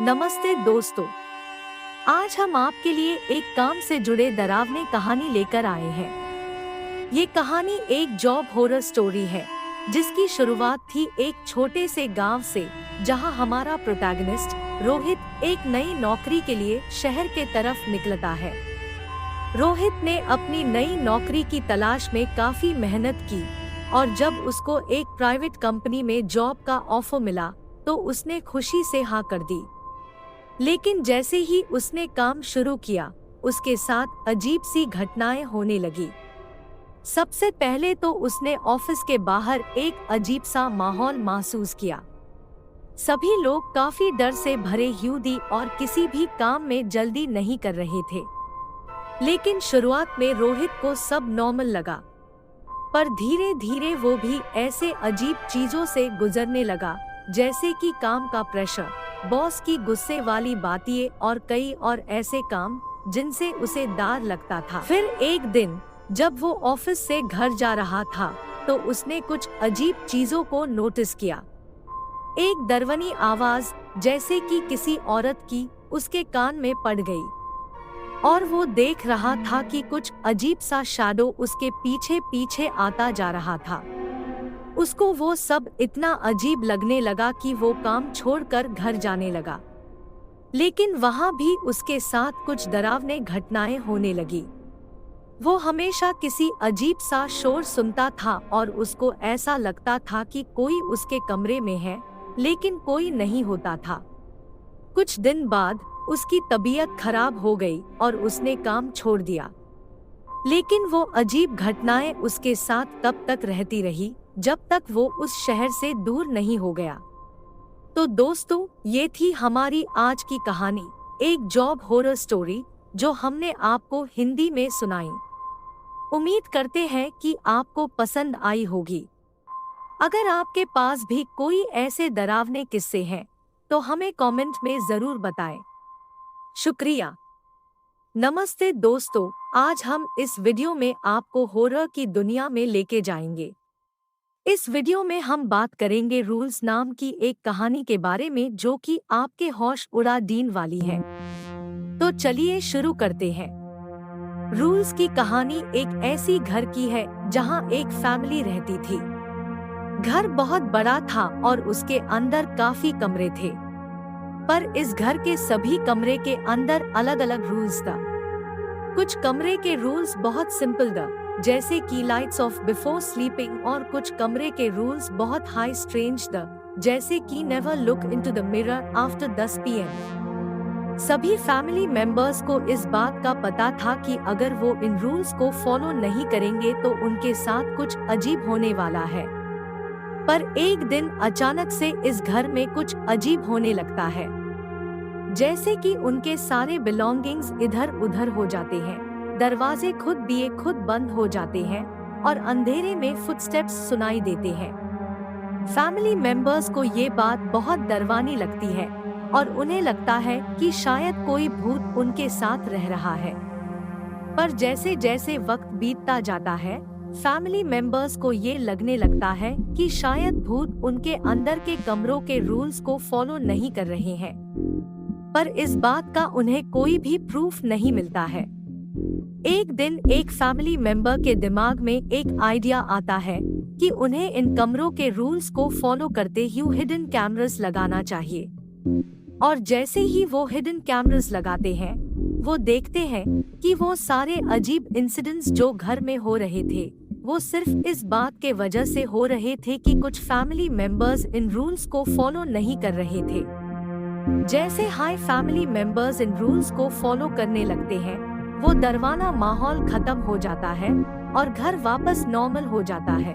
नमस्ते दोस्तों, आज हम आपके लिए एक काम से जुड़े डरावनी कहानी लेकर आए हैं। ये कहानी एक जॉब हॉरर स्टोरी है जिसकी शुरुआत थी एक छोटे से गांव से, जहां हमारा प्रोटैगनिस्ट रोहित एक नई नौकरी के लिए शहर के तरफ निकलता है। रोहित ने अपनी नई नौकरी की तलाश में काफी मेहनत की और जब उसको एक प्राइवेट कंपनी में जॉब का ऑफर मिला तो उसने खुशी से हाँ कर दी। लेकिन जैसे ही उसने काम शुरू किया, उसके साथ अजीब सी घटनाएं होने लगी। सबसे पहले तो उसने ऑफिस के बाहर एक अजीब सा माहौल महसूस किया। सभी लोग काफी डर से भरे हुए और किसी भी काम में जल्दी नहीं कर रहे थे। लेकिन शुरुआत में रोहित को सब नॉर्मल लगा, पर धीरे धीरे वो भी ऐसे अजीब चीजों से गुजरने लगा, जैसे कि काम का प्रेशर, बॉस की गुस्से वाली बातें और कई और ऐसे काम जिनसे उसे डर लगता था। फिर एक दिन जब वो ऑफिस से घर जा रहा था तो उसने कुछ अजीब चीजों को नोटिस किया। एक डरावनी आवाज जैसे कि किसी औरत की उसके कान में पड़ गई और वो देख रहा था कि कुछ अजीब सा शैडो उसके पीछे पीछे आता जा रहा था। उसको वो सब इतना अजीब लगने लगा कि वो काम छोड़कर घर जाने लगा। लेकिन वहाँ भी उसके साथ कुछ डरावनी घटनाएं होने लगी। वो हमेशा किसी अजीब सा शोर सुनता था और उसको ऐसा लगता था कि कोई उसके कमरे में है, लेकिन कोई नहीं होता था। कुछ दिन बाद उसकी तबीयत खराब हो गई और उसने काम छोड़ दिया। लेकिन वो अजीब घटनाएं उसके साथ तब तक रहती रही जब तक वो उस शहर से दूर नहीं हो गया। तो दोस्तों, ये थी हमारी आज की कहानी, एक जॉब हॉरर स्टोरी जो हमने आपको हिंदी में सुनाई। उम्मीद करते हैं कि आपको पसंद आई होगी। अगर आपके पास भी कोई ऐसे डरावने किस्से हैं तो हमें कमेंट में जरूर बताएं। शुक्रिया। नमस्ते दोस्तों, आज हम इस वीडियो में आपको हॉरर की दुनिया में लेके जाएंगे। इस वीडियो में हम बात करेंगे रूल्स नाम की एक कहानी के बारे में जो कि आपके होश उड़ा देने वाली है। तो चलिए शुरू करते हैं। रूल्स की कहानी एक ऐसी घर की है जहां एक फैमिली रहती थी। घर बहुत बड़ा था और उसके अंदर काफी कमरे थे, पर इस घर के सभी कमरे के अंदर अलग अलग रूल्स था। कुछ कमरे के रूल्स बहुत सिंपल था, जैसे कि लाइट्स ऑफ बिफोर स्लीपिंग, और कुछ कमरे के रूल्स बहुत हाई स्ट्रेंज द, जैसे कि never look into the mirror after 10 PM। सभी फैमिली मेंबर्स को इस बात का पता था कि अगर वो इन रूल्स को फॉलो नहीं करेंगे तो उनके साथ कुछ अजीब होने वाला है। पर एक दिन अचानक से इस घर में कुछ अजीब होने लगता है, जैसे कि उनके सारे बिलोंगिंग्स इधर उधर हो जाते हैं, दरवाजे खुद दिए खुद बंद हो जाते हैं और अंधेरे में फुटस्टेप्स सुनाई देते हैं। फैमिली मेंबर्स को ये बात बहुत डरावनी लगती है और उन्हें लगता है कि शायद कोई भूत उनके साथ रह रहा है। पर जैसे जैसे वक्त बीतता जाता है, फैमिली मेंबर्स को ये लगने लगता है कि शायद भूत उनके अंदर के कमरों के रूल्स को फॉलो नहीं कर रहे हैं, पर इस बात का उन्हें कोई भी प्रूफ नहीं मिलता है। एक दिन एक फैमिली मेंबर के दिमाग में एक आइडिया आता है कि उन्हें इन कमरों के रूल्स को फॉलो करते हुए हिडन कैमरास लगाना चाहिए। और जैसे ही वो हिडन कैमरास लगाते हैं, वो देखते हैं कि वो सारे अजीब इंसिडेंट्स जो घर में हो रहे थे, वो सिर्फ इस बात के वजह से हो रहे थे कि कुछ फैमिली मेंबर्स इन रूल्स को फॉलो नहीं कर रहे थे। जैसे high family members in rules को फॉलो करने लगते हैं, वो डरावना माहौल खत्म हो जाता है और घर वापस नॉर्मल हो जाता है।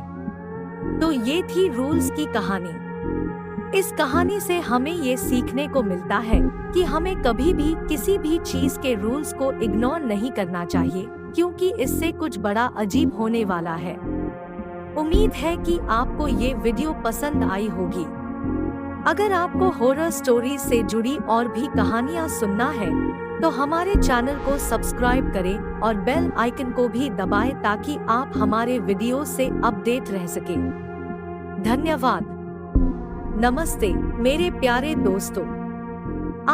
तो ये थी रूल्स की कहानी। इस कहानी से हमें ये सीखने को मिलता है कि हमें कभी भी किसी भी चीज के रूल्स को इग्नोर नहीं करना चाहिए, क्योंकि इससे कुछ बड़ा अजीब होने वाला है। उम्मीद है कि आपको ये वीडियो पसंद आई होगी। अगर आपको हॉरर स्टोरीज से जुड़ी और भी कहानियाँ सुनना है तो हमारे चैनल को सब्सक्राइब करें और बेल आइकन को भी दबाएं ताकि आप हमारे वीडियो से अपडेट रह सकें। धन्यवाद। नमस्ते मेरे प्यारे दोस्तों।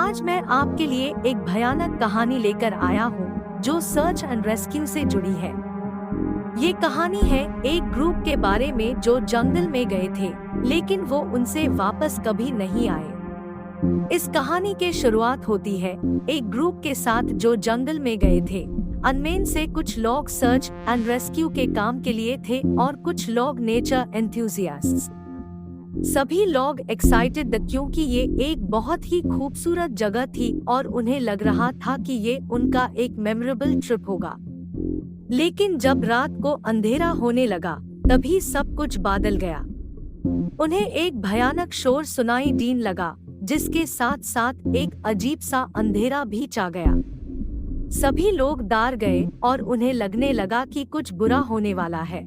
आज मैं आपके लिए एक भयानक कहानी लेकर आया हूँ जो सर्च एंड रेस्क्यू से जुड़ी है। ये कहानी है एक ग्रुप के बारे में जो जंगल में गए थे, लेकिन वो उनसे वापस कभी नहीं आए। इस कहानी की शुरुआत होती है एक ग्रुप के साथ जो जंगल में गए थे। उनमें से कुछ लोग सर्च एंड रेस्क्यू के काम के लिए थे और कुछ लोग नेचर एंथुसियास्ट्स। सभी लोग एक्साइटेड क्योंकि ये एक बहुत ही खूबसूरत जगह थी और उन्हें लग रहा था कि ये उनका एक मेमोरेबल ट्रिप होगा। लेकिन जब रात को अंधेरा होने लगा तभी सब कुछ बादल गया। उन्हें एक भयानक शोर सुनाई देने लगा जिसके साथ साथ एक अजीब सा अंधेरा भी छा गया। सभी लोग डर गए और उन्हें लगने लगा कि कुछ बुरा होने वाला है।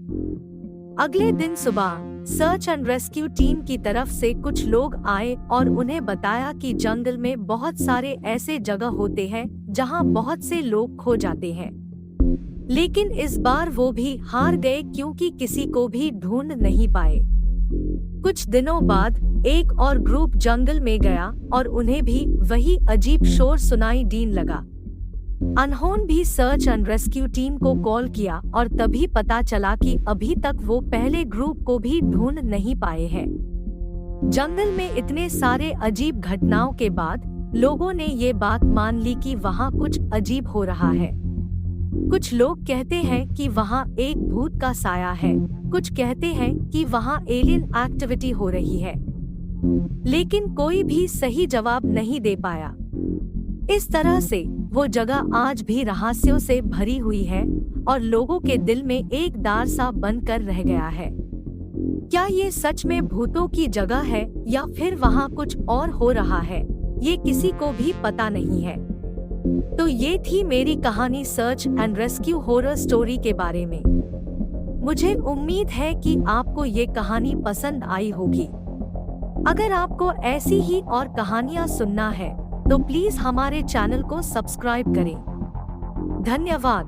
अगले दिन सुबह सर्च एंड रेस्क्यू टीम की तरफ से कुछ लोग आए और उन्हें बताया कि जंगल में बहुत सारे ऐसे जगह होते हैं जहां बहुत से लोग खो जाते हैं। लेकिन इस बार वो भी हार गए क्योंकि किसी को भी ढूंढ नहीं पाए। कुछ दिनों बाद एक और ग्रुप जंगल में गया और उन्हें भी वही अजीब शोर सुनाई देने लगा। अनहोन भी सर्च एंड रेस्क्यू टीम को कॉल किया और तभी पता चला कि अभी तक वो पहले ग्रुप को भी ढूंढ नहीं पाए हैं। जंगल में इतने सारे अजीब घटनाओं के बाद लोगों ने ये बात मान ली कि वहाँ कुछ अजीब हो रहा है। कुछ लोग कहते हैं कि वहाँ एक भूत का साया है, कुछ कहते हैं कि वहाँ एलियन एक्टिविटी हो रही है, लेकिन कोई भी सही जवाब नहीं दे पाया। इस तरह से वो जगह आज भी रहस्यों से भरी हुई है और लोगों के दिल में एक डर सा बनकर रह गया है। क्या ये सच में भूतों की जगह है या फिर वहाँ कुछ और हो रहा है, ये किसी को भी पता नहीं है। तो ये थी मेरी कहानी search and rescue horror story के बारे में। मुझे उम्मीद है कि आपको ये कहानी पसंद आई होगी। अगर आपको ऐसी ही और कहानियाँ सुनना है तो प्लीज हमारे चैनल को सब्सक्राइब करें। धन्यवाद।